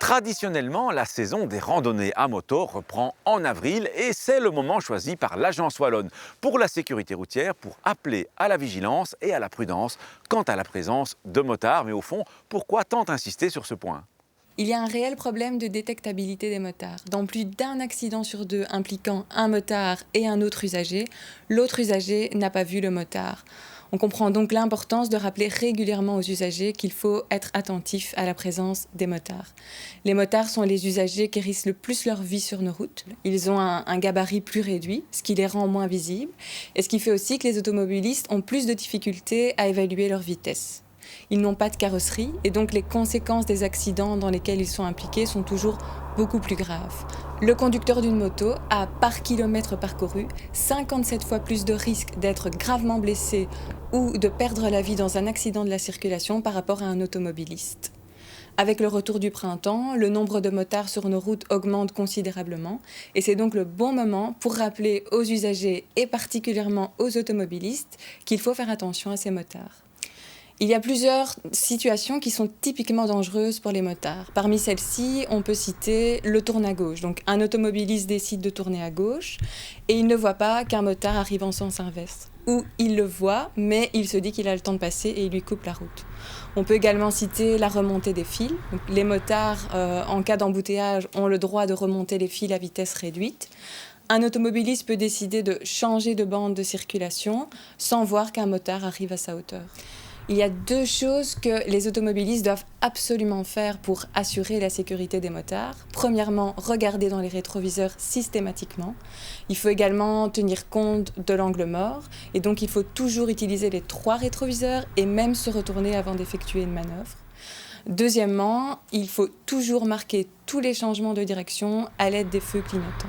Traditionnellement, la saison des randonnées à moto reprend en avril et c'est le moment choisi par l'Agence wallonne pour la sécurité routière pour appeler à la vigilance et à la prudence quant à la présence de motards. Mais au fond, pourquoi tant insister sur ce point ? Il y a un réel problème de détectabilité des motards. Dans plus d'un accident sur deux impliquant un motard et un autre usager, l'autre usager n'a pas vu le motard. On comprend donc l'importance de rappeler régulièrement aux usagers qu'il faut être attentif à la présence des motards. Les motards sont les usagers qui risquent le plus leur vie sur nos routes. Ils ont un gabarit plus réduit, ce qui les rend moins visibles, et ce qui fait aussi que les automobilistes ont plus de difficultés à évaluer leur vitesse. Ils n'ont pas de carrosserie et donc les conséquences des accidents dans lesquels ils sont impliqués sont toujours beaucoup plus graves. Le conducteur d'une moto a, par kilomètre parcouru, 57 fois plus de risques d'être gravement blessé ou de perdre la vie dans un accident de la circulation par rapport à un automobiliste. Avec le retour du printemps, le nombre de motards sur nos routes augmente considérablement et c'est donc le bon moment pour rappeler aux usagers et particulièrement aux automobilistes qu'il faut faire attention à ces motards. Il y a plusieurs situations qui sont typiquement dangereuses pour les motards. Parmi celles-ci, on peut citer le tourne à gauche. Donc un automobiliste décide de tourner à gauche et il ne voit pas qu'un motard arrive en sens inverse. Ou il le voit, mais il se dit qu'il a le temps de passer et il lui coupe la route. On peut également citer la remontée des fils. Donc, les motards, en cas d'embouteillage, ont le droit de remonter les fils à vitesse réduite. Un automobiliste peut décider de changer de bande de circulation sans voir qu'un motard arrive à sa hauteur. Il y a deux choses que les automobilistes doivent absolument faire pour assurer la sécurité des motards. Premièrement, regarder dans les rétroviseurs systématiquement. Il faut également tenir compte de l'angle mort. Et donc, il faut toujours utiliser les 3 rétroviseurs et même se retourner avant d'effectuer une manœuvre. Deuxièmement, il faut toujours marquer tous les changements de direction à l'aide des feux clignotants.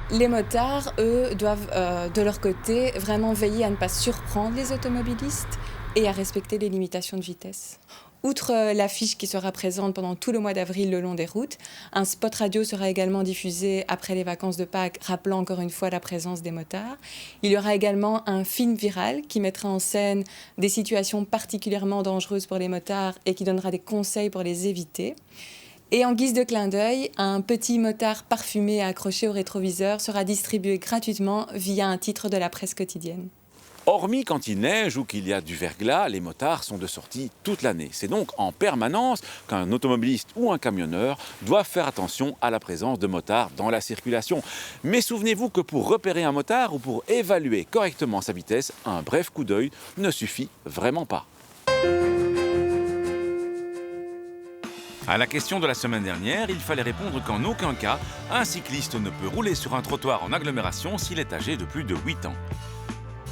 Les motards, eux, doivent de leur côté vraiment veiller à ne pas surprendre les automobilistes et à respecter les limitations de vitesse. Outre l'affiche qui sera présente pendant tout le mois d'avril le long des routes, un spot radio sera également diffusé après les vacances de Pâques, rappelant encore une fois la présence des motards. Il y aura également un film viral qui mettra en scène des situations particulièrement dangereuses pour les motards et qui donnera des conseils pour les éviter. Et en guise de clin d'œil, un petit motard parfumé accroché au rétroviseur sera distribué gratuitement via un titre de la presse quotidienne. Hormis quand il neige ou qu'il y a du verglas, les motards sont de sortie toute l'année. C'est donc en permanence qu'un automobiliste ou un camionneur doivent faire attention à la présence de motards dans la circulation. Mais souvenez-vous que pour repérer un motard ou pour évaluer correctement sa vitesse, un bref coup d'œil ne suffit vraiment pas. À la question de la semaine dernière, il fallait répondre qu'en aucun cas, un cycliste ne peut rouler sur un trottoir en agglomération s'il est âgé de plus de 8 ans.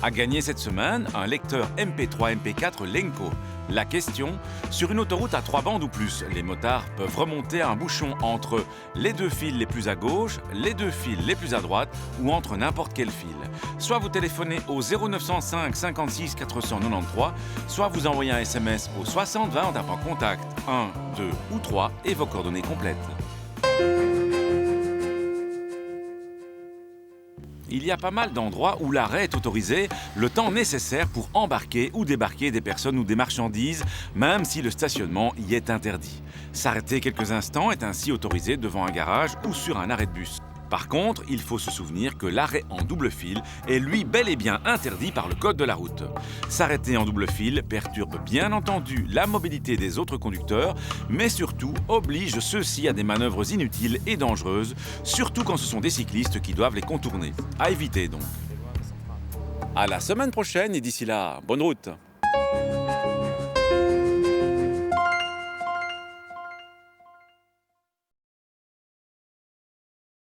A gagné cette semaine un lecteur MP3 MP4 Lenco. La question, sur une autoroute à 3 bandes ou plus, les motards peuvent remonter un bouchon entre les 2 fils les plus à gauche, les 2 fils les plus à droite ou entre n'importe quel fil. Soit vous téléphonez au 0905 56 493, soit vous envoyez un SMS au 60 20 en tapant contact 1, 2 ou 3 et vos coordonnées complètes. Il y a pas mal d'endroits où l'arrêt est autorisé, le temps nécessaire pour embarquer ou débarquer des personnes ou des marchandises, même si le stationnement y est interdit. S'arrêter quelques instants est ainsi autorisé devant un garage ou sur un arrêt de bus. Par contre, il faut se souvenir que l'arrêt en double fil est lui bel et bien interdit par le code de la route. S'arrêter en double fil perturbe bien entendu la mobilité des autres conducteurs, mais surtout oblige ceux-ci à des manœuvres inutiles et dangereuses, surtout quand ce sont des cyclistes qui doivent les contourner. À éviter donc. À la semaine prochaine et d'ici là, bonne route!